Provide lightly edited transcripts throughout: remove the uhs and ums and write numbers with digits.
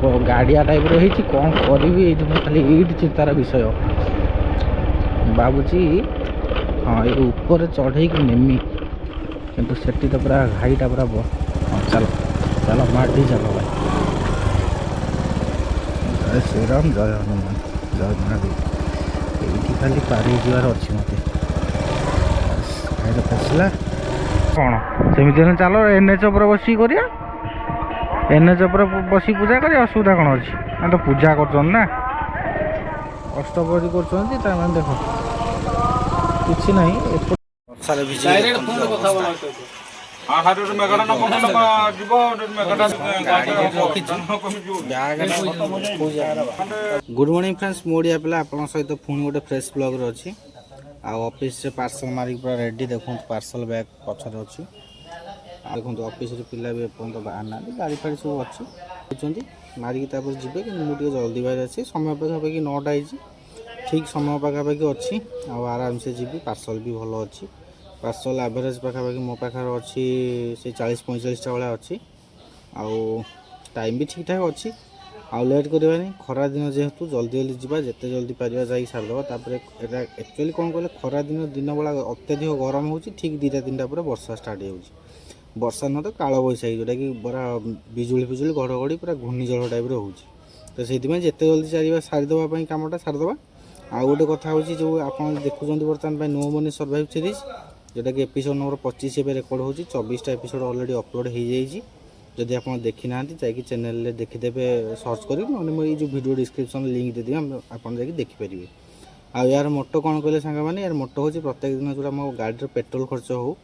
गाड़िया टाइप रही कौन करी खाली ये चिंतार विषय बाबूजी। हाँ ये ऊपर चढ़े नेमी किंतु सेठी तो पूरा घाईटा पूरा हाँ चलो चलो माटी चलो भाई। जय श्रीराम जय हनुमान जय महादेव ये खाली पारी जीवार अच्छी मत फसला कौन सेमती चलो एनएच उपर बस करिया एनएच उपर बस पूजा कर असुविधा कौन अच्छी तो पूजा कर ना अष्टपहरी कर देख किसी ना गुड मॉर्निंग फ्रेंड्स मोड़िया पिला आपन सहित पुणी गोटे फ्रेश ब्लॉग रे अछि आ ऑफिस से पार्सल मारिक पूरा रेडी देखो पार्सल बैग पछर अछि देखो ऑफिस रे पिला भी पर्यंत बाहर ना गाड़ी फाड़ी सब अच्छी मारिक तापर जिबे कि मु जल्दी बाहर अछि समय पाखापाखि 9टा आइछि ठीक समय पाखापाखि अच्छी आराम से जी पार्सल भी भल अच्छी पार्सल एवरेज पाखापाखि मो पाखे अच्छी से 40-45टा भाया अच्छी टाइम भी ठीक ठाक अच्छी लेट करवानी खरा दिन जेहेतु जल्दी जल्दी जावा जिते जल्दी पार जा सारिदेवा तापर एक्चुअली कौन कहले खरा दिन बेला अत्यधिक गरम हो ठीक 2-3टा पर वर्षा स्टार्ट हो वर्षा न तो काल बैशाखी जोटा कि पूरा बिजुली फिजुली घड़घड़ी पूरा घूर्णिझड़ टाइप हो तो से जिते जल्दी सारिदेवाई कमटा सारिदेवा। आउ गोटे कथा हूँ जो आप देखुं बर्तमान नो मनी सर्वाइव सीरीज जोटा कि एपिसोड नंबर 25 एवं रेकर्ड हो 24टा एपिसोड ऑलरेडी अपलोड हो जाइए जदि आप देखी ना जाकि चैनल देखीदेवे सर्च कर मुझे जो वीडियो डिस्क्रिप्शन लिंक देदेवी आप देखिपारे। आ यार मोटो कौन कहले सांग मैंने यार मोटो हूँ प्रत्येक दिन जो मो गाड़ी पेट्रोल खर्च हो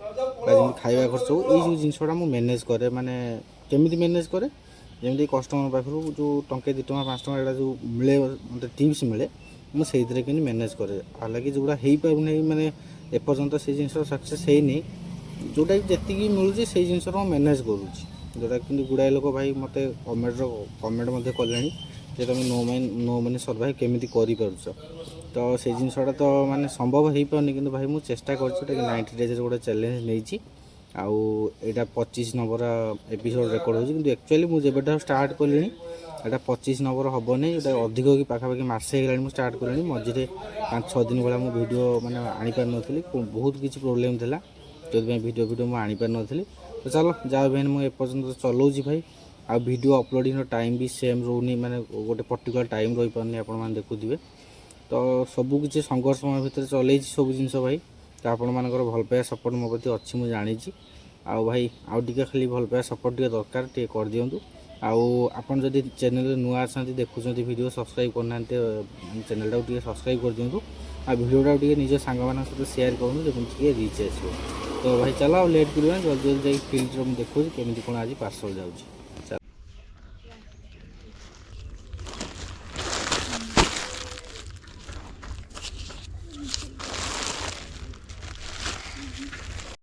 खाଇବା खर्च हो ये जिनसा मुझे मैनेज करे माने केमी मैनेज करे जमी कस्टमर पाखु जो टंके 2 टଙ୍କା 5 टଙ୍କା जो मिले मतलब टिप्स मिले मुझे कि मैनेज करे हालांकि जोड़ा हो पारना माने एपर्यंत से जिन सक्सेस है जोटा जी मिलूँ से जिन मैनेज करुँच जोटा कि गुड़ाए लोक भाई मत कमेंट कले तुम नो मनी सर्वाइव केमी कर तो से जिनसा तो माने संभव हो पारनी कि भाई मुझे चेष्टा कर 90 डेज गोटे चैलेंज नहीं आईटा 25 नंबर एपिसोड रेकर्ड हो एक्चुअली मुझे स्टार्ट कली एटा 25 नंबर हम नहीं जो अधिक कि पाखापाखि मसे हो स्टार्ट कली मझे 5-6 दिन भाया मुझे वीडियो मैंने आनीपार नी बहुत किसी प्रोब्लेम था जो वीडियो मुझे आनीपार नी तो चलो जहाँ भी मुझे एपर्तंत चलाऊँ भाई आ वीडियो अपलोडिंग टाइम भी सेम रोनी माने गोटे पर्टिकुलर टाइम रही पारनी आप देखुए तो सबकि संघर्षमय भितर चल सब जिन भाई तो आपण मानकर भल पाया सपोर्ट मो प्रति अच्छी मुझे जानी आउ भाई आउ टे खाली भल पाया सपोर्ट टे दरकार टे कर दिंतु आपन जदि चैनल नुआ अच्छा देखुं वीडियो सब्सक्राइब करना चैनल टाइम सब्सक्राइब कर दिंतु आ वीडियोटा टे निज सांग सहित शेयर करूँ जब रीच आसो तो भाई चलो लेट करवा जल्दी जल्दी जाए फील्ड में देखुँ केमी कौन आज पार्सल जाऊँगी।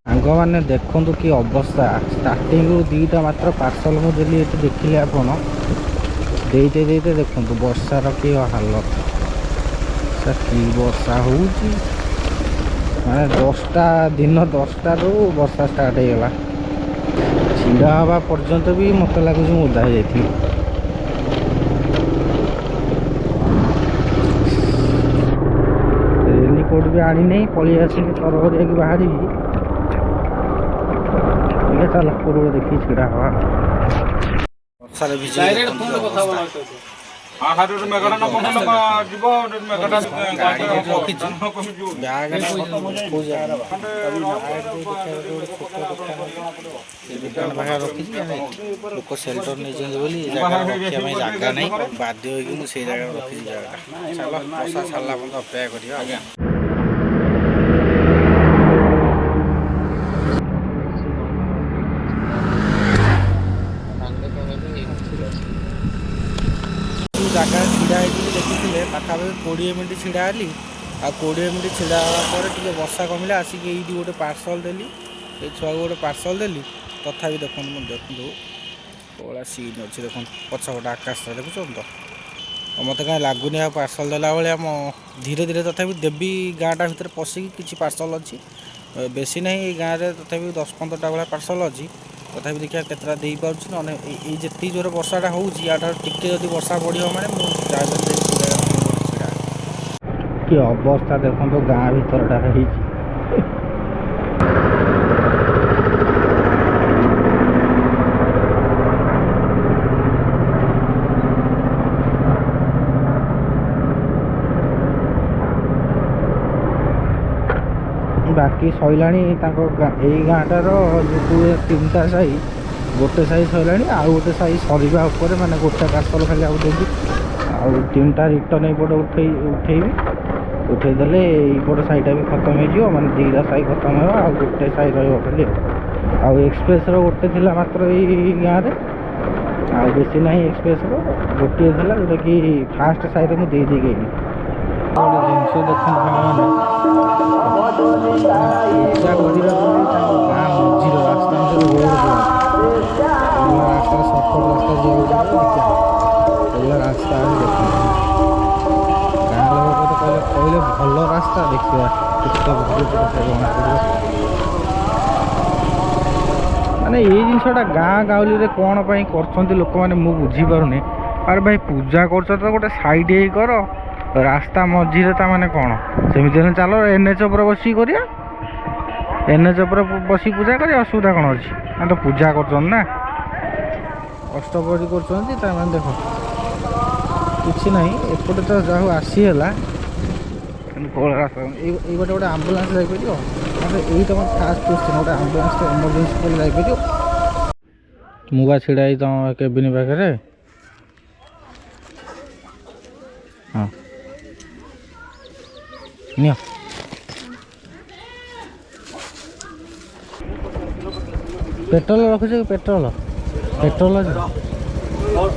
सांग मैंने देखु कि अवस्था स्टार्टिंग रू 2टा मात्र पार्सल मुझे देखिले आपड़ देते देते देखु वर्षार कि हालत कि वर्षा हो माने 10टा दिन 10टा रू वर्षा स्टार्ट हो गला छिड़ा हवा पर्यंत भी मत लगुच ओदा हो जाती रेनकोट भी आनी नहीं पलि आसिक तरह बाहरी चल पूर्व देखी छिड़ा हवा लोक सेल्टर नहीं जगह नहीं बाध्य से जगह रखी चलो बसा सारा अपेक्षा कर जगह छिड़ा देखी पाखापाखि 20 मिनट छिड़ा आ 20 मिनट छिड़ा टे वर्षा कमिला आसिक ये गोटे पार्सल देली छुआ गोटे पार्सल देली तथापि देखो देखो कला सीन अच्छे देख पछपटे आकाश देखुन तो मत कहीं लगुनि आ पार्सल देला भाया धीरे धीरे तथापि देवी गाँटा भितर पशिकी किसी पार्सल अच्छी बेसी ना गाँव में तथापि 10-15टा भाया पार्सल अच्छी तथापि देखिए केतटा दे पारुछि न ए जेती जोर वर्षाटा होउछि याटा टिके जदि वर्षा बढ़ियो माने मु छाड़ा कि अवस्था देखो गाँ भीतरटा रही बाकी सैलाणी यही गाँटार जो 3टा साई गोटे साई सैलाणी आउ गोटे साई सरिबा उपरे माने गोटे पार्सल खाली आउ देबी आउ 3टा रिटर्न एपटे उठेबी उठेदेले एपट साईटा भी खत्म हो माने 2टा साई खत्म हो आ गोटे साई रही खाली आउ एक्सप्रेस गोटे थिला मात्र यही गाँव में आ बेसी ना एक्सप्रेस गोटे थिला जोटा कि फास्ट साई मुझे दे गई जिनस देखते पूजा करवा गाँ मझीर रास्ता रोड रास्ता सर्कट रास्ता रास्ता गाँ लोग तो कहले भल रास्ता देखा माने ये जिनसा गाँ गाँवली में कौन कर लोक मैंने मुझे बुझीपारे अरे भाई पूजा कर गोटे साइड कर रास्ता मझीरे माने कौन सेमती चल एनएच पर बस करिया एनएच पर बस पूजा करिया असुविधा कौन अच्छी तो पूजा कर ना अष्टपहरी कर देख किसी ना एपटे तो जाऊ आसीगला रास्ता ये गोटे आम्बुलांस जापर यही तो फास्ट क्वेश्चन गोटे आम्बुलांस तो इमरजेन्सी पड़े जापर मुगा छिड़ा तुम केबिन पाखे हाँ नियो पेट्रोल रखुच पेट्रोल पेट्रोल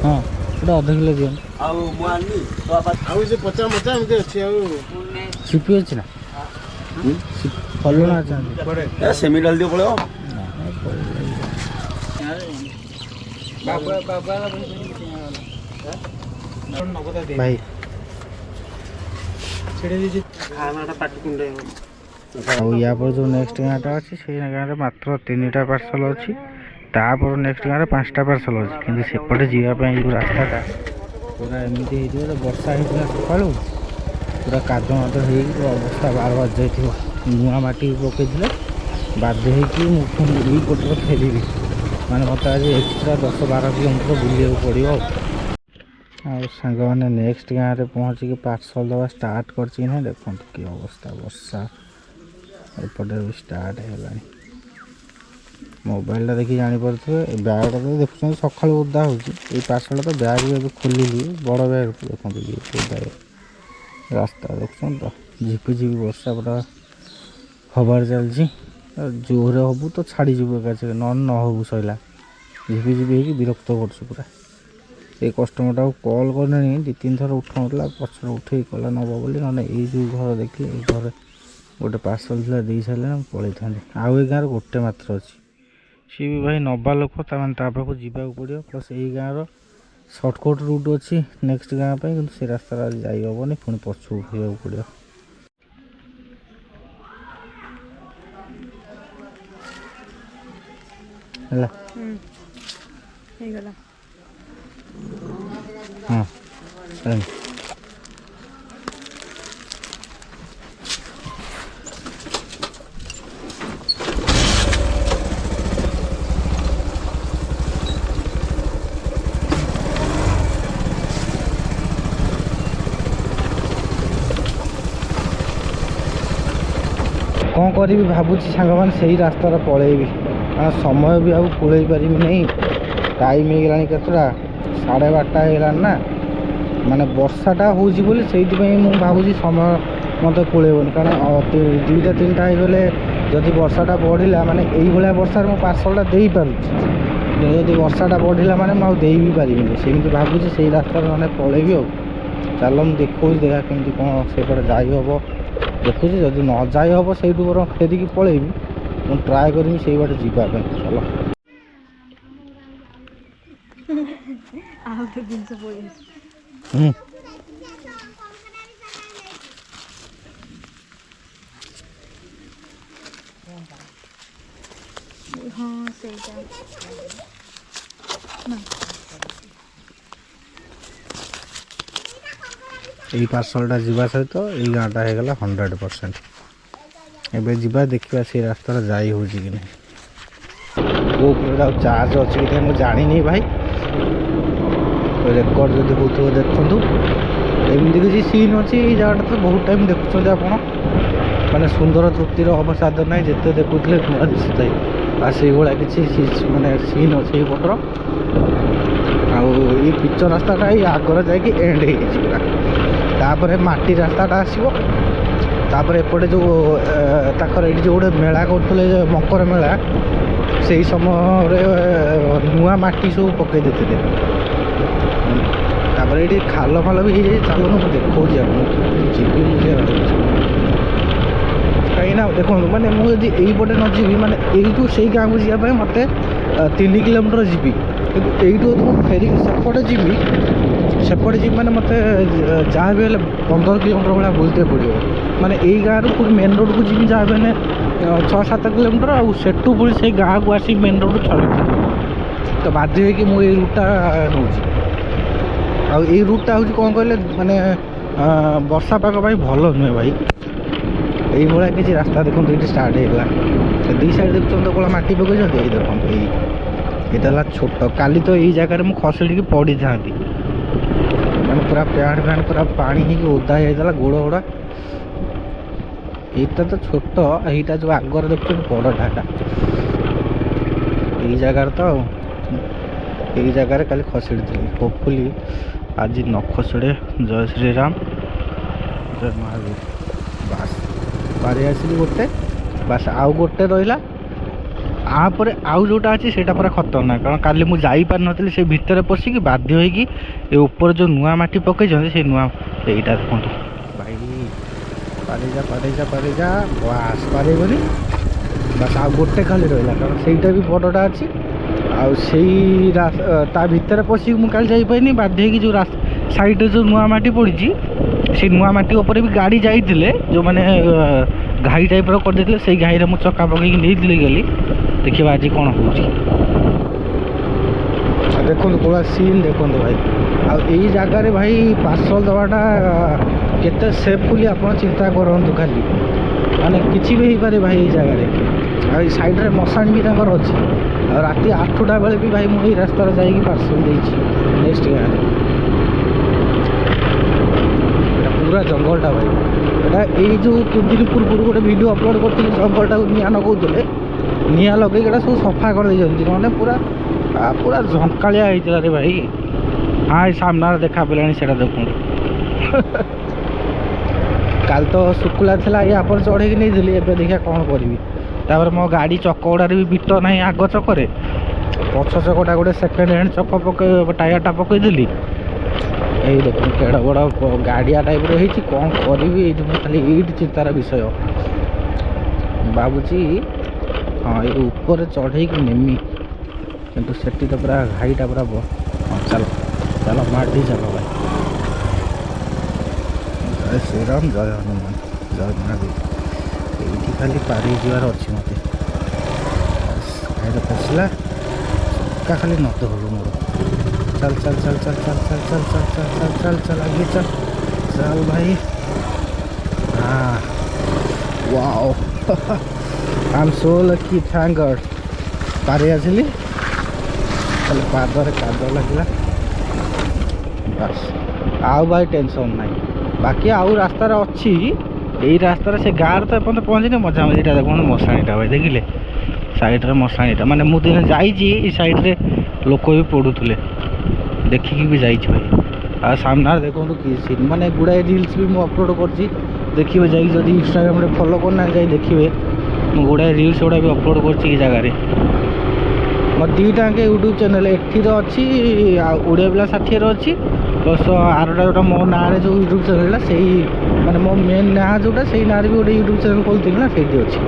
हाँ गोटे अध किलो दियो सीपी अच्छी ना फलुना सेमी डाल दियो पड़ो भाई या पर जो नेक्स्ट गाँटा अच्छी से गाँव में मात्र 3टा पार्सल अच्छी तापर नेक्स्ट गाँव में 5टा पार्सल अच्छी कि सेपटे जावाई जो रास्ताटा पूरा एमती हो वर्षा होता सका पूरा काद माद हो अवस्था बार बार जाइए नुआ माटी पकई बाध्य होपटे फेरबी माने मत आज एक्सट्रा 10-12 किलोमीटर बुले पड़ो सांग मैंने नेक्स्ट गाँव में पहुँचिक पार्सल दवा स्टार्ट कर देखो कि अवस्था वर्षा एपटे भी स्टार्ट है मोबाइल देखी जापे बैगटा तो देखुं सका ओदा हो पार्सल तो बैग भी खोल बड़ बैग देखो ओदा रास्ता देखुं तो झिपी वर्षा पूरा हबार चलती जोरे हबू तो छाड़ी एकाचे न हबू सैला झिपी हो विरक्त कर ये कस्टमरटा को कॉल करने 2-3 थर उठाऊला पचर उठे कला नब बोली ना जो घर देखिए ये घर गोटे पार्सल था दे सारे पलि था आउ गाँव गोटे मात्र अच्छी सी भी भाई नबा लोक पाखक जावाक पड़ो प्लस यही गाँव सर्टकट रूट अच्छी नेक्स्ट गाँव कि से रास्ता जाइबनी पुणी पछू फेर पड़ो है हाँ कौन करी भावुची सांग मान से रास्तार पलैबी समय भी आउ कूल पारि नहीं टाइम हो गला केतटा 12:30 होगा माने वर्षाटा हो भावुँ समय मत कूलेबन कारण 2-3टा होगले जदि वर्षाटा बढ़ला माने यही वर्षा मो पार्सलटा दे पारुछि जदि वर्षाटा बढ़ला माने मुझे भी पारिनी सेमती भावुँ से रास्ता मैंने पलैबी चल मुझे देखा केमती कौन सेपटे जाइब देखुँ जदि न जाई हम से फेरिकी पलैबी मुझे ट्राए करी से बाटे जावाई चल ହଁ ସେଇଟା ନା এই ପାର୍ସଲଟା ଯିବା ସହିତ ଏଇ ଗାଁଟା ହେଇଗଲା 100%। ଏବେ ଯିବା ଦେଖିବା ସେ ରାସ୍ତାରେ ଯାଇ ହେଉଛି କି ନାହିଁ। କେଉଁ ଉପରେ ଆଉ ଚାର୍ଜ ଅଛି କି ମୁଁ ଜାଣିନି ଭାଇ। ରେକର୍ଡ ଯଦି ହେଉଥିବ ଦେଖନ୍ତୁ। ଏମିତି କିଛି ସିନ୍ ଅଛି ଏଇ ଜାଗାଟା ତ ବହୁତ ଟାଇମ୍ ଦେଖୁଛନ୍ତି ଆପଣ। ମାନେ ସୁନ୍ଦର ତୃପ୍ତିର ଅବସାଦ ନାହିଁ, ଯେତେ ଦେଖୁଥିଲେ ନୂଆ ଦିଶୁଥାଏ। ଆଉ ସେଇଭଳିଆ କିଛି ମାନେ ସିନ୍ ଅଛି ଏଇପଟର। ଆଉ ଏଇ ପିଚ ରାସ୍ତାଟା ଏଇ ଆଗରେ ଯାଇକି ଏଣ୍ଡ ହେଇଯାଇଛି ପୁରା। ତାପରେ ମାଟି ରାସ୍ତାଟା ଆସିବ। ତାପରେ ଏପଟେ ଯେଉଁ ତାଙ୍କର ଏଇଠି ଯେଉଁ ଗୋଟେ ମେଳା କରୁଥିଲେ ମକର ମେଳା, ସେଇ ସମୟରେ ନୂଆ ମାଟି ସବୁ ପକେଇ ଦେଇଥିଲେ। ତାପରେ ଏଇଠି ଖାଲ ଫାଲ ବି ହେଇଯାଇଛି। ଚାଲୁନ ମୁଁ ଦେଖାଉଛି ଆପଣଙ୍କୁ, ଯିବି ମୁଁ ଯେ ଭାବୁଛି। କାହିଁକିନା ଦେଖନ୍ତୁ, ମାନେ ମୁଁ ଯଦି ଏଇପଟେ ନ ଯିବି, ମାନେ ଏଇଠୁ ସେଇ ଗାଁକୁ ଯିବା ପାଇଁ ମୋତେ 3 କିଲୋମିଟର ଯିବି। କିନ୍ତୁ ଏଇଠୁ ଯଦି ମୁଁ ଫେରିକି ସେପଟେ ଯିବି ମାନେ ମୋତେ ଯାହା ବି ହେଲେ 15 କିଲୋମିଟର ଭଳିଆ ବୁଲତେ ପଡ଼ିବ। ମାନେ ଏଇ ଗାଁରୁ ପୁଣି ମେନ୍ ରୋଡ଼କୁ ଯିବି ଯାହା ବି ହେଲେ 6-7 କିଲୋମିଟର, ଆଉ ସେଠୁ ପୁଣି ସେଇ ଗାଁକୁ ଆସି ମେନ୍ ରୋଡ଼ 6 କିଲୋମିଟର। ତ ବାଧ୍ୟ ହେଇକି ମୁଁ ଏଇ ରୁଟ୍ଟା ନେଉଛି। ଆଉ ଏଇ ରୁଟ୍ଟା ହେଉଛି କ'ଣ କହିଲେ, ମାନେ ବର୍ଷା ପାଗ ପାଇଁ ଭଲ ନୁହେଁ ଭାଇ। এইভଳିଆ କିଛି ରାସ୍ତା ଦେଖନ୍ତୁ ଏଇଠି ଷ୍ଟାର୍ଟ ହେଇଗଲା। ଦୁଇ ସାଇଡ଼୍ ଦେଖୁଛନ୍ତି କ'ଣ ମାଟି ପକାଇଛନ୍ତି। ଏଇ ଦେଖନ୍ତୁ, ଏଇଟା ହେଲା ଛୋଟ। କାଲି ତ ଏଇ ଜାଗାରେ ମୁଁ ଖସଡ଼ିକି ପଡ଼ିଥାନ୍ତି। ମାନେ ପୁରା ପ୍ୟାଣ୍ଟ ପୁରା ପାଣି ହେଇକି ଓଦା ହେଇଯାଇଥିଲା ଗୋଡ଼ ଗୁଡ଼ା। এইটা ତ ଛୋଟ, এইଟା ଯେଉଁ ଆଗରେ ଦେଖୁଛନ୍ତି ବଡ଼ଟା। ଏଇଟା ଏଇ ଜାଗାରେ ତ ଆଉ ଏଇ ଜାଗାରେ କାଲି ଖସଡ଼ିଥିଲି। ହୋପଫୁଲି ଆଜି ନ ଖସଡ଼େ। ଜୟ ଶ୍ରୀରାମ, ଜୟ ମହାବୀର। ବାସ୍ ପାରି ଆସିଲି ଗୋଟେ। ବାସ୍ ଆଉ ଗୋଟେ ରହିଲା। ଆପରେ ଆଉ ଯେଉଁଟା ଅଛି ସେଇଟା ପୁରା ଖତରନାକ, କାରଣ କାଲି ମୁଁ ଯାଇପାରିନଥିଲି ସେ ଭିତରେ ପଶିକି। ବାଧ୍ୟ ହେଇକି ଏ ଉପରେ ଯେଉଁ ନୂଆ ମାଟି ପକାଇଛନ୍ତି ସେଇ ନୂଆ, ଏଇଟା ଦେଖନ୍ତୁ ଭାଇ। ପାରେଇଯା ବାସ୍ ପାରେଇଗଲି। ବାସ୍ ଆଉ ଗୋଟେ ଖାଲି ରହିଲା, କାରଣ ସେଇଟା ବି ବଡ଼ଟା ଅଛି। ଆଉ ସେଇ ତା ଭିତରେ ପଶିକି ମୁଁ କାଲି ଯାଇପାରିନି। ବାଧ୍ୟ ହେଇକି ଯେଉଁ ସାଇଡ଼୍ରେ ଯେଉଁ ନୂଆ ମାଟି ପଡ଼ିଛି, ସେଇ ନୂଆ ମାଟି ଉପରେ ବି ଗାଡ଼ି ଯାଇଥିଲେ, ଯେଉଁମାନେ ଘାଇ ଟାଇପ୍ର କରିଦେଇଥିଲେ, ସେଇ ଘାଇରେ ମୁଁ ଚକା ପକେଇକି ନେଇଥିଲି ଗଲି। ଦେଖିବା ଆଜି କ'ଣ ହେଉଛି। ଦେଖନ୍ତୁ କୋଉଭଳିଆ ସିନ୍ ଦେଖନ୍ତୁ ଭାଇ। ଆଉ ଏଇ ଜାଗାରେ ଭାଇ ପାର୍ସଲ ଦେବାଟା କେତେ ସେଫ୍ଲି ଆପଣ ଚିନ୍ତା କରନ୍ତୁ। ଖାଲି ମାନେ କିଛି ବି ହେଇପାରେ ଭାଇ ଏଇ ଜାଗାରେ। ଆଉ ଏଇ ସାଇଡ଼୍ରେ ମଶାଣି ବି ତାଙ୍କର ଅଛି। ଆଉ ରାତି 8ଟା ବେଳେ ବି ଭାଇ ମୁଁ ଏଇ ରାସ୍ତାରେ ଯାଇକି ପାର୍ସଲ ଦେଇଛି ନେକ୍ସଟ ଗାଁରେ। ଏଇଟା ପୁରା ଜଙ୍ଗଲଟା ଭାଇ। ଏଇଟା ଏଇ ଯେଉଁ କିଛି ଦିନ ପୂର୍ବରୁ ଗୋଟେ ଭିଡ଼ିଓ ଅପଲୋଡ଼ କରିଥିଲି, ଜଙ୍ଗଲଟାକୁ ନିଆଁ ଲଗାଉଥିଲେ। ନିଆଁ ଲଗେଇକି ଏଇଟା ସବୁ ସଫା କରିଦେଇଛନ୍ତି। ନହେଲେ ପୁରା ଝଙ୍କାଳିଆ ହେଇଥିଲା ରେ ଭାଇ। ହଁ ଏଇ ସାମ୍ନାରେ ଦେଖା ପଡ଼ିଲାଣି, ସେଇଟା ଦେଖନ୍ତୁ। କାଲି ତ ଶୁଖିଲା ଥିଲା, ୟାପରେ ଚଢ଼େଇକି ନେଇଥିଲି। ଏବେ ଦେଖିବା କ'ଣ କରିବି। ତାପରେ ମୋ ଗାଡ଼ି ଚକ ଗୁଡ଼ାରେ ବି ବିଟ ନାହିଁ ଆଗ ଚକରେ। ପଛ ଚକଟା ଗୋଟେ ସେକେଣ୍ଡ ହ୍ୟାଣ୍ଡ ଚକ ଟାୟାରଟା ପକେଇଦେଲି। ଏଇ ଦେଖନ୍ତୁ କେଡ଼େ ବଡ଼ ଗାଡ଼ିଆ ଟାଇପ୍ର ହେଇଛି। କ'ଣ କରିବି, ଏଇଠି ମୁଁ ଖାଲି ଏଇଠି ଚିନ୍ତାର ବିଷୟ। ଭାବୁଛି ହଁ ଏଇ ଉପରେ ଚଢ଼େଇକି ନେମି, କିନ୍ତୁ ସେଠି ତ ପୁରା ଘାଇଟା ପୁରା ହଁ ଚାଲ ମାଡ଼ି ଚାଲ ଭାଇ। ଜୟ ଶ୍ରୀରାମ, ଜୟ ହନୁମାନ, ଜୟ ମହାବୀର। ଏଇଠି ଖାଲି ପାରି ଯିବାର ଅଛି ମୋତେ। ଘାଇରେ ପଶିଲା ଚକା ଖାଲି ନଦ ହବ ମୋର। ଚାଲ ଆगे चल भाई। हाँ wow I am so lucky, thank God. पारे आसिली खाली पादरे काद लगे। बस आउ भाई टेंशन नहीं। बाकी आउ रास्ता अच्छी। यही रास्तार से गाँव तो एपर्त पहुँचनी। मजा मजा देखो मशाणीटा भाई देखिले साइड्रे मशाणीटा। माने मु दिन जाइए साइड्रे लोक भी पड़ुले देखिकी भी जाइए भाई। आ सामने देखो कि माने गुड़ाए रील्स भी मुझे अपलोड कर देखिए जाइए। जब इंस्टाग्राम फॉलो करना जाए देखिए गुड़ाए रील्स गुड़ा भी अपलोड कर जगार। मोर दुईटा यूट्यूब चैनल एठी तो अच्छी ओडिया पिला 60 अच्छी प्लस आरटा जो मो ना जो यूट्यूब चैनल से माने मो मेन ना जोटा से ना भी गोटे यूट्यूब चैनल खोलती ना से अच्छी।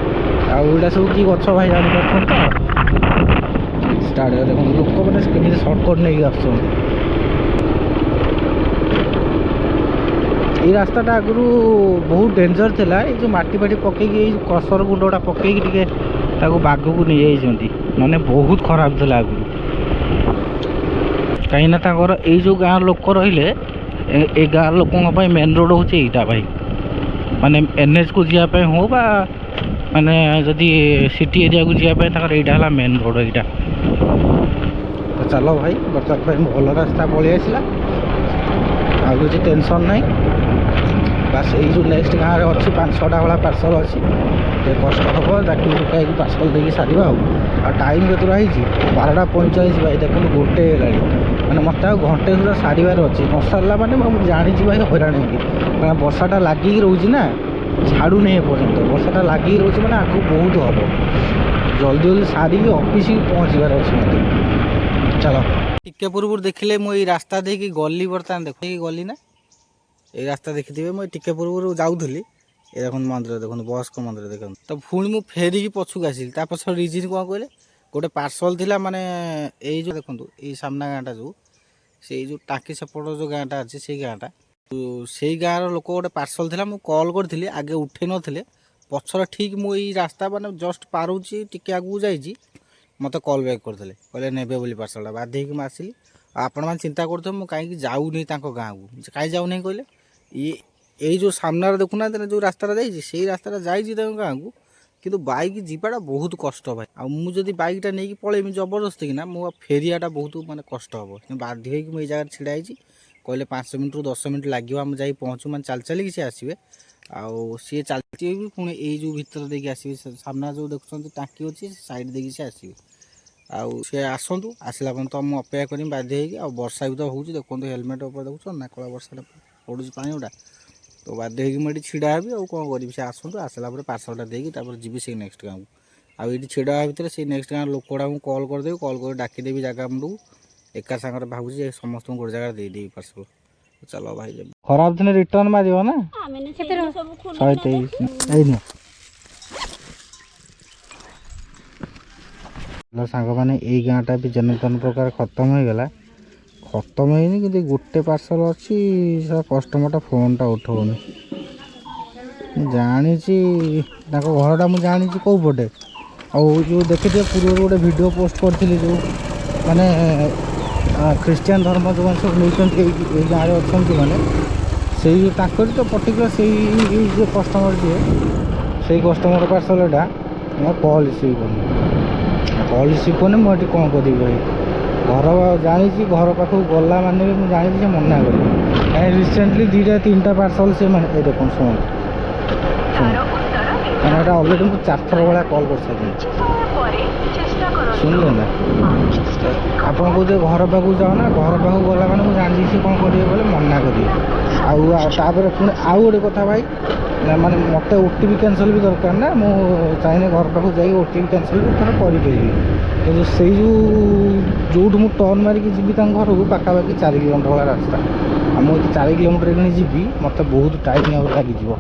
आटा सब कि गच भाई जानी पार्थ तो स्टार्ट देख लोक मैंने सर्टकट नहीं आसुँ। ये रास्ताटा आगु बहुत डेंजर थिला। ये जो माटी फाटी पकईकि क्रसर गुंडा पकईकि टिके ତାକୁ ବାଗକୁ ନେଇଯାଇଛନ୍ତି, ମାନେ ବହୁତ ଖରାପ ଥିଲା ଆଗରୁ। କାହିଁକିନା ତାଙ୍କର ଏଇ ଯେଉଁ ଗାଁ ଲୋକ ରହିଲେ, ଏ ଗାଁ ଲୋକଙ୍କ ପାଇଁ ମେନ୍ ରୋଡ଼ ହେଉଛି ଏଇଟା ଭାଇ। ମାନେ NHକୁ ଯିବା ପାଇଁ ହଉ ବା ମାନେ ଯଦି ସିଟି ଏରିଆକୁ ଯିବା ପାଇଁ ତାଙ୍କର ଏଇଟା ହେଲା ମେନ୍ ରୋଡ଼ ଏଇଟା। ତ ଚାଲ ଭାଇ, ବର୍ତ୍ତମାନ ପାଇଁ ଭଲ ରାସ୍ତା ପଳେଇ ଆସିଲା, ଆଉ କିଛି ଟେନସନ୍ ନାହିଁ। ବାସ୍ ଏଇ ଯେଉଁ ନେକ୍ସଟ ଗାଁରେ ଅଛି 5-6ଟା ଭଳିଆ ପାର୍ସଲ ଅଛି, ଟିକେ କଷ୍ଟ ହେବ, ଡାକି ଡୁକାଇକି ପାର୍ସଲ ଦେଇକି ସାରିବା। ଆଉ ଟାଇମ୍ କେତେଟା ହେଇଛି? 12:45 ଭାଇ। ଦେଖନ୍ତୁ 1 ହେଲାଣି, ମାନେ ମୋତେ ଆଉ ଘଣ୍ଟେ ସୁଦ୍ଧା ସାରିବାର ଅଛି। ନ ସାରିଲା ମାନେ ମୁଁ ଜାଣିଛି ଭାଇ ହଇରାଣ ହେଇକି, କାରଣ ବର୍ଷାଟା ଲାଗିକି ରହୁଛି ନା, ଛାଡ଼ୁନି ଏପର୍ଯ୍ୟନ୍ତ। ବର୍ଷାଟା ଲାଗିକି ରହୁଛି ମାନେ ଆଗକୁ ବହୁତ ହେବ। ଜଲ୍ଦି ଜଲ୍ଦି ସାରିକି ଅଫିସକୁ ପହଞ୍ଚିବାର ଅଛି ମୋତେ। ଚାଲ, ଟିକେ ପୂର୍ବରୁ ଦେଖିଲେ ମୁଁ ଏଇ ରାସ୍ତା ଦେଇକି ଗଲି, ବର୍ତ୍ତମାନ ଦେଖିକି ଗଲି ନା, ଏଇ ରାସ୍ତା ଦେଖିଥିବେ। ମୁଁ ଟିକେ ପୂର୍ବରୁ ଯାଉଥିଲି, ଏ ଦେଖନ୍ତୁ ମନ୍ଦିର, ଦେଖନ୍ତୁ ବସ୍କ ମନ୍ଦିର ଦେଖନ୍ତୁ। ତ ପୁଣି ମୁଁ ଫେରିକି ପଛକୁ ଆସିଲି। ତା ପଛର ରିଜିନ୍ କ'ଣ କହିଲେ? ଗୋଟେ ପାର୍ସଲ ଥିଲା, ମାନେ ଏଇ ଯେଉଁ ଦେଖନ୍ତୁ ଏଇ ସାମ୍ନା ଗାଁଟା ଯେଉଁ, ସେଇ ଯେଉଁ ଟାଙ୍କି ସେପଟ ଯେଉଁ ଗାଁଟା ଅଛି, ସେଇ ଗାଁଟା, ସେଇ ଗାଁର ଲୋକ ଗୋଟେ ପାର୍ସଲ ଥିଲା। ମୁଁ କଲ୍ କରିଥିଲି, ଆଗେ ଉଠେଇ ନଥିଲେ। ପଛର ଠିକ୍ ମୁଁ ଏଇ ରାସ୍ତା ମାନେ ଜଷ୍ଟ ପାରୁଛି, ଟିକେ ଆଗକୁ ଯାଇଛି, ମୋତେ କଲ୍ ବ୍ୟାକ୍ କରିଥିଲେ, କହିଲେ ନେବେ ବୋଲି ପାର୍ସଲଟା। ବାଧ୍ୟ ହେଇକି ମୁଁ ଆସିଲି। ଆଉ ଆପଣମାନେ ଚିନ୍ତା କରୁଥିବେ ମୁଁ କାହିଁକି ଯାଉନି ତାଙ୍କ ଗାଁକୁ। କାହିଁକି ଯାଉନାହିଁ କହିଲେ? ଏଇ ଯେଉଁ ସାମ୍ନାରେ ଦେଖୁନାହାନ୍ତି ନା ଯେଉଁ ରାସ୍ତାଟା ଯାଇଛି, ସେଇ ରାସ୍ତାଟା ଯାଇଛି ତାଙ୍କ ଗାଁକୁ, କିନ୍ତୁ ବାଇକ୍ ଯିବାଟା ବହୁତ କଷ୍ଟ ଭାଇ। ଆଉ ମୁଁ ଯଦି ବାଇକ୍ଟା ନେଇକି ପଳେଇବି ଜବରଦସ୍ତି କିନା, ମୁଁ ଫେରିବାଟା ବହୁତ ମାନେ କଷ୍ଟ ହେବ। ବାଧ୍ୟ ହେଇକି ମୁଁ ଏଇ ଜାଗାରେ ଛିଡ଼ା ହେଇଛି। କହିଲେ 5 ମିନିଟ୍ରୁ 10 ମିନିଟ୍ ଲାଗିବ, ଆମେ ଯାଇ ପହଞ୍ଚୁ, ମାନେ ଚାଲି ଚାଲିକି ସିଏ ଆସିବେ। ଆଉ ସିଏ ଚାଲିଥିବେ ବି, ପୁଣି ଏଇ ଯେଉଁ ଭିତର ଦେଇକି ଆସିବେ, ସାମ୍ନା ଯେଉଁ ଦେଖୁଛନ୍ତି ଟାଙ୍କି ଅଛି, ସାଇଡ଼୍ ଦେଇକି ସିଏ ଆସିବେ। ଆଉ ସେ ଆସନ୍ତୁ, ଆସିଲା ପର୍ଯ୍ୟନ୍ତ ମୁଁ ଅପେକ୍ଷା କରିବି ବାଧ୍ୟ ହେଇକି। ଆଉ ବର୍ଷା ବି ତ ହେଉଛି, ଦେଖନ୍ତୁ ହେଲମେଟ୍ ଉପରେ ଦେଖୁଛନ୍ତି ନା କଳା ବର୍ଷାଟା ପଡ଼ୁଛି ପାଣି ଗୁଡ଼ା। ତ ବାଧ୍ୟ ହେଇକି ମୁଁ ଏଠି ଛିଡ଼ା ହେବି, ଆଉ କ'ଣ କରିବି। ସେ ଆସନ୍ତୁ, ଆସିଲା ପରେ ପାର୍ସଲଟା ଦେଇକି ତାପରେ ଯିବି ସେଇ ନେକ୍ସଟ ଗାଁକୁ। ଆଉ ଏଇଠି ଛିଡ଼ା ହେବା ଭିତରେ ସେଇ ନେକ୍ସଟ ଗାଁ ଲୋକଗୁଡ଼ାକୁ କଲ୍ କରିଦେବି, କଲ୍ କରି ଡାକିଦେବି ଜାଗା ମୁଣ୍ଡକୁ। ଏକା ସାଙ୍ଗରେ ଭାବୁଛି ସମସ୍ତଙ୍କୁ ଗୋଟେ ଜାଗାରେ ଦେଇଦେବି ପାର୍ସଲ। ଚାଲ ଭାଇ, ଖରାପ ଦିନେ ରିଟର୍ନ ମାରିବ ନା 123 ଏଇନି। ସାଙ୍ଗମାନେ, ଏଇ ଗାଁଟା ବି ଯେନ ପ୍ରକାର ଖତମ ହେଇଗଲା। ଖତମ ହେଇନି, କିନ୍ତୁ ଗୋଟେ ପାର୍ସଲ ଅଛି, ସେଟା କଷ୍ଟମରଟା ଫୋନ୍ଟା ଉଠଉନି। ମୁଁ ଜାଣିଛି ତାଙ୍କ ଘରଟା, ମୁଁ ଜାଣିଛି କେଉଁ ପଟେ। ଆଉ ଯେଉଁ ଦେଖିଥିବେ ପୂର୍ବରୁ ଗୋଟେ ଭିଡ଼ିଓ ପୋଷ୍ଟ କରିଥିଲି, ଯେଉଁ ମାନେ ଖ୍ରୀଷ୍ଟିଆନ ଧର୍ମ ଯେଉଁମାନେ ସବୁ ନେଇଛନ୍ତି ଏଇ ଗାଁରେ ଅଛନ୍ତି, ମାନେ ସେଇ ତାଙ୍କରି ତ ପର୍ଟିକୁଲାର ସେଇ ଯେ କଷ୍ଟମର ଯିଏ, ସେଇ କଷ୍ଟମର ପାର୍ସଲ ଏଇଟା। ମୁଁ କଲ୍ ରିସିଭ୍ କରୁନି, କଲ୍ ରିସିଭ୍ କରୁନି। ମୁଁ ଏଠି କ'ଣ କରିବି ଭାଇ? ଘର ଜାଣିଛି, ଘର ପାଖକୁ ଗଲା ମାନେ ବି ମୁଁ ଜାଣିଛି ସେ ମନା କରିବ। କାହିଁକି ରିସେଣ୍ଟଲି 2-3ଟା ପାର୍ସଲ ସେ ମାନେ ଏ ଦେଖନ୍ତୁ ଶୁଣନ୍ତୁ, କାରଣ ଏଇଟା ଅଲରେଡ଼ି ମୁଁ 4 ଥର ଭଳିଆ କଲ୍ କରିସାରିଲିଣି। ଶୁଣିଲେ ନା? ଆପଣ କହୁଥିବେ ଘର ପାଖକୁ ଯାଅ ନା, ଘର ପାଖକୁ ଗଲା ମାନେ ମୁଁ ଜାଣିଛି ସେ କ'ଣ କରିବେ ବୋଲେ ମନା କରିବେ। ଆଉ ତାପରେ ପୁଣି ଆଉ ଗୋଟେ କଥା ଭାଇ, ମାନେ ମୋତେ OTP କ୍ୟାନସଲ୍ ବି ଦରକାର ନା। ମୁଁ ଚାହିଁଲେ ଘର ପାଖକୁ ଯାଇକି OTP କ୍ୟାନସଲ୍ ବି ଥରେ କରିପାରିବି। କିନ୍ତୁ ସେଇ ଯେଉଁଠୁ ମୁଁ ଟର୍ନ ମାରିକି ଯିବି ତାଙ୍କ ଘରକୁ, ପାଖାପାଖି 4 କିଲୋମିଟର ଭଳିଆ ରାସ୍ତା। ଆଉ ମୁଁ ଏଠି 4 କିଲୋମିଟର କିଣି ଯିବି, ମୋତେ ବହୁତ ଟାଇମ୍ ଆଉ ଲାଗିଯିବ।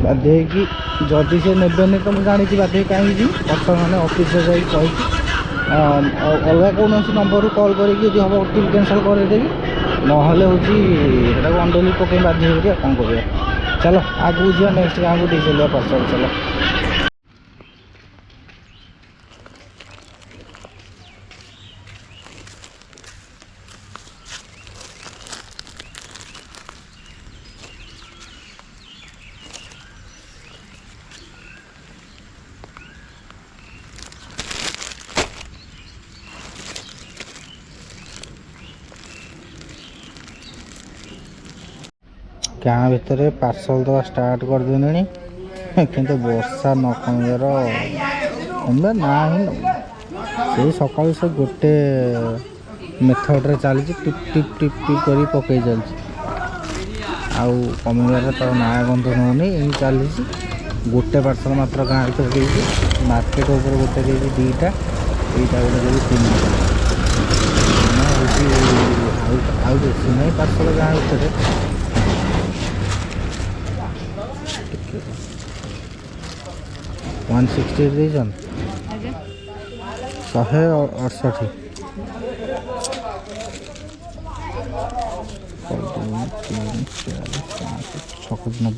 ବାଧ୍ୟ ହେଇକି, ଯଦି ସେ ନେବେନି ତ ମୁଁ ଜାଣିଛି ବାଧ୍ୟ ହେଇକି କାହିଁକି ଯିବି। ପଛ ମାନେ ଅଫିସରେ ଯାଇକି କହିକି ଅଲଗା କୌଣସି ନମ୍ବରରୁ କଲ୍ କରିକି ଯଦି ହେବ OTP କ୍ୟାନସଲ୍ କରିଦେବି। ନହେଲେ ହେଉଛି ସେଟାକୁ ଅଣ୍ଡେଲି ପକେଇ ବାଧ୍ୟ ହେଇକି ଆଉ କ'ଣ କରିବା। ଚାଲ ଆଗକୁ ଯିବା, ନେକ୍ସଟ ଗାଁକୁ ଦେଇ ଚାଲିବା ପାର୍ସଲ। ଚାଲ। ଗାଁ ଭିତରେ ପାର୍ସଲ ଦେବା ଷ୍ଟାର୍ଟ କରିଦେଲେଣି, କିନ୍ତୁ ବର୍ଷା ନ କମିବାର ନା ହିଁ ସେଇ ସକାଳୁ ସେ ଗୋଟେ ମେଥଡ଼ରେ ଚାଲିଛି, ଟିପ୍ ଟିପ୍ ଟିପ୍ ଟିପ୍ କରି ପକାଇ ଚାଲିଛି। ଆଉ କମିବାର ତା'ର ନାଁ ଗନ୍ଧ ନେଉନି, ଏମିତି ଚାଲିଛି। ଗୋଟେ ପାର୍ସଲ ମାତ୍ର ଗାଁ ଭିତରେ ଦେଇଛି, ମାର୍କେଟ ଉପରେ ଗୋଟେ ଦେଇଛି 2ଟା, ଏଇଟା ଗୋଟେ ଦେଇଛି 3ଟା। ହେଉଛି ଆଉ ବେଶୀ ନାହିଁ ପାର୍ସଲ ଗାଁ ଭିତରେ। 160 ଦେଇଛନ୍, 168,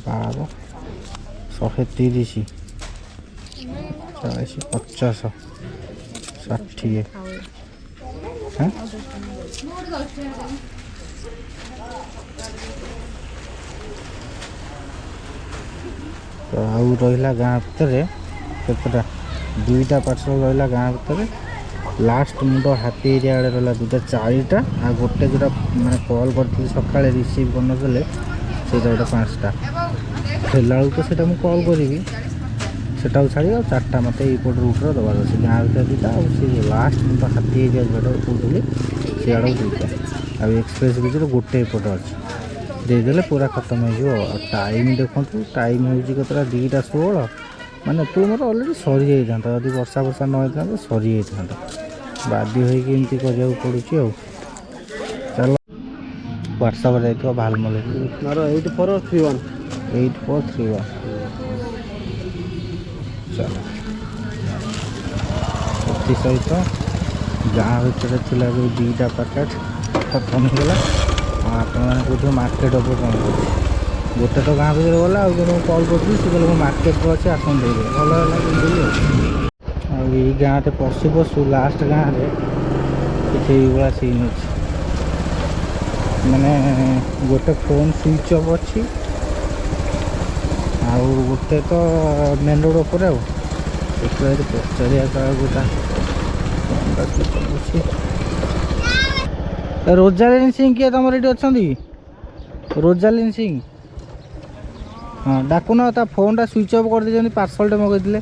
12, 130, 40 50 60 हाँ तो आउ रहा गाँ भितर केतटा 2टा पार्सल रहा गाँ भितर लास्ट मुंड हाथी एरिया आड़े रहा 2टा 4टा आ गोटे जोटा मैंने कॉल करी सका रिसीव कर नए से गोटे 5टा खेला तो से कॉल करी से छाड़ी 4टा मत यपट रूट्र दबार अच्छे गाँ भितर 2टा और लास्ट मुंड हाथी एरिया जो कहूली सियाड़ 2टा आ एक्सप्रेस ब्रिज गोटे एपट अच्छे देदेले पूरा खत्म हो टाइम देखो टाइम हो कतटा 2टा 16 माने तू मोर अलरेडी सरी जाता यदि वर्षा वर्षा न होता तो सरी जाता बाध्य होमती करने पड़ू चलो व्हाट्सअप जाइए भालमल 8431 8431 चलो सहित गाँ भितर थी जो 2टा पैकेट खत्म होगा आपने मार्केट उपर कौन कर गोटे तो गाँ भर गला जो कल कर मार्केट अच्छे आसन दे भल है गाँ टे पशु पशु लास्ट गाँव में भाया सीन अच्छे मैंने गोटे फोन स्विच ऑफ अच्छी आउ गोटे तो मेन रोड उपर पचार गोटा रोजालिन सिंह किए तुम ये अच्छा रोजालिन सिंह हाँ डाकुन ता फोन टा स्विच ऑफ कर दे पार्सल टे मगेदे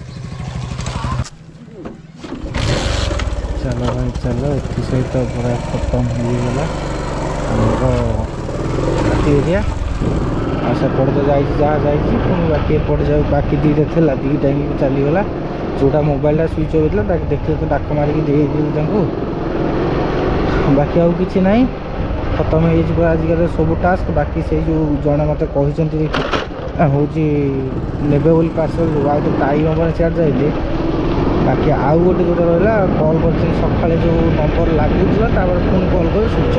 चलो भाई चलो ये सहित पूरा खत्म होगला एरिया आसपट तो जहाँ पुणी बाकी एपट जा बाकी 2टा थी 2टा ही चलीगला जोटा मोबाइल स्विच ऑफ होता देखते तो डाक मारिक देदेलू बाकी आउ कि ना खत्म हो आजिकल सब टास्क बाकी से जो जड़े मत कहते हूँ ने बोली पार्सल आज तो टाइम हम सियाड़ जाइए बाकी आउ गोटे जो रहा कल कर सका जो नंबर लगुला पुणी कल कर स्विच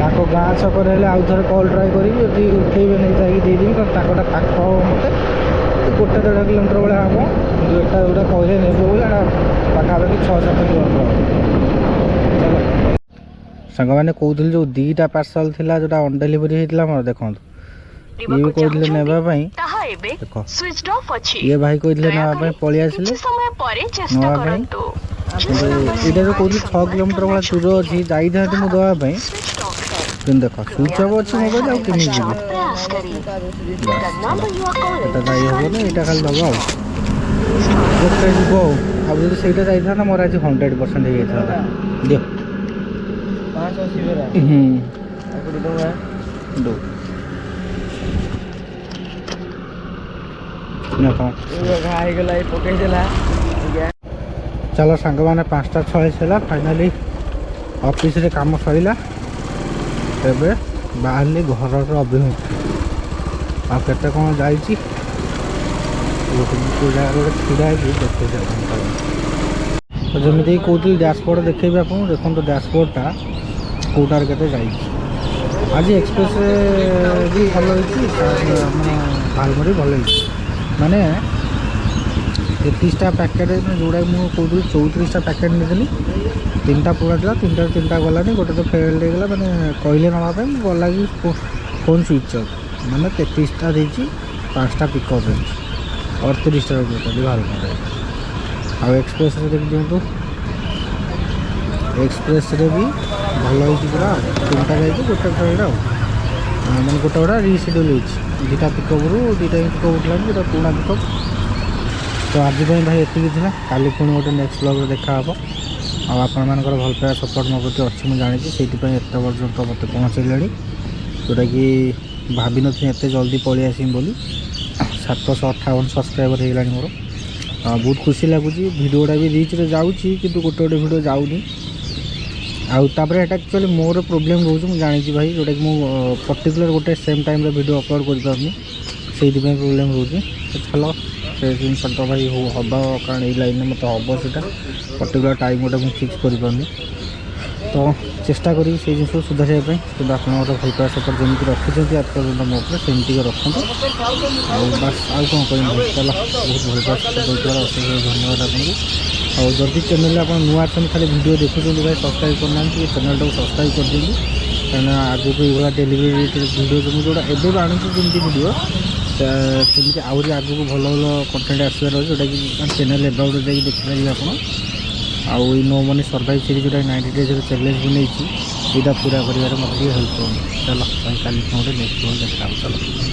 ऑफ गाँ छक आउ थे कल ट्राए करी उठेबे नहीं जाकि देदेवी कारण पाख मत 1.5 किलोमीटर भाया हम कि एटा जोटा कहले ने बोले पाखापाखि 6-7 किलोमीटर चलो सांग मैंने कहते जो 2टा पार्सल थिला जोटा ऑन डिलीवरी होता मोर देखो ये भी कहते नापी देख ये भाई कहते नापी पलि आसिले नापी यहाँ जो कहते 6 किलोमीटर भाया दूर अच्छी जाइए मुझे दवापाई कि देख स्विच ऑफ अच्छे मोबाइल आउ कि जी हेनी यहाँ खाली दबा गोटे जीव आब जो सहीटा जाता मोर आज 100% हो जाता दियो 580 चलो सांग मैंने 5:40 है फाइनाली ऑफिस रे काम सरिला तेबे बाहरली घर अभिमुखी आ केते कौन जाइए जगह छीड़ा देखते तो जमी कहती डैशबोर्ड देखेबी आप देखो डैशबोर्डटा कौटार के आज एक्सप्रेस भी भल मैंने भालमरी भल माने 33टा पैकेट जोड़ा मुझे कहती 34टा पैकेट नहीं 3टा पूरा था 3टा गलानी गोटे तो फेल होगा मैंने कहले नापी गला कि फोन स्विच ऑफ मैंने 33टा देती 5टा पिकअप 38टा टोटाली भालमरी आ एक्सप्रेस देख दिखाँ एक्सप्रेस रे भी भल पूरा 3टा जाइए गोटे ट्रेन मैंने गोटे गोटा रिसेड्यूल हो 2टा पिकअप रू 2टा ही पिकअप उठला गोटे पुणा पिकअप तो आज भाई एतिकी था काली पुणी गोटे नेक्स्ट ब्लॉग देखा हम आपण मानकर भल पाया सपोर्ट मो प्रति अच्छी मुझे जानी से एत पर्यंत मत पहुँचले जोटा कि भाभी नी एत जल्दी पलि आसमी बोली 758 सब्सक्राइबर हो गला मोर बहुत खुशी लगुच भिडियोटा भी रीच रे जाऊँगी कि गोटे गोटे भिडियो जाऊनी आउे एक्चुअली मोर प्रोब्लेम रोज मुझे जानी भाई जोटा कि मुझे पर्टिकुलर गोटे सेम टाइम वीडियो अपलोड कर पारनी से प्रोब्लेम रोज चलो से जिन तो भाई हम कारण ये लाइन में मतलब हम से पर्टिकुलर टाइम गोटे मुझे फिक्स कर पारनी तो चेष्टा करी से जिन सुधारिया कि आपंकर भल पाया सपोर्ट जमी रखी आपर्यंत मो सेमती रखुद बस आउ कौन कह चल बहुत भल पाया सपोर्ट देवार अशेष धन्यवाद आपको और जदि चैनल आप नुआ अच्छे खाली वीडियो देखुं भाई सब्सक्राइब करना चैनल टाइम सब्सक्राइब कर दिखाँ कहना आगे ये डेलीवरी वीडियो जो जोड़ा एवं आणुची जमी वीडियो सेमती आहरी आगे भल भल कंटेंट आसबार अच्छे जोटा कि चैनल एबाउट जाकि देखिपारे आप आउ नो मनी सर्वाइव सीरीज जो 90 डेज चैलेंज भी नहीं पूरा पूरा कर मतलब हेल्प कर चलो कल गोटे नेक्स्ट देखा चलो।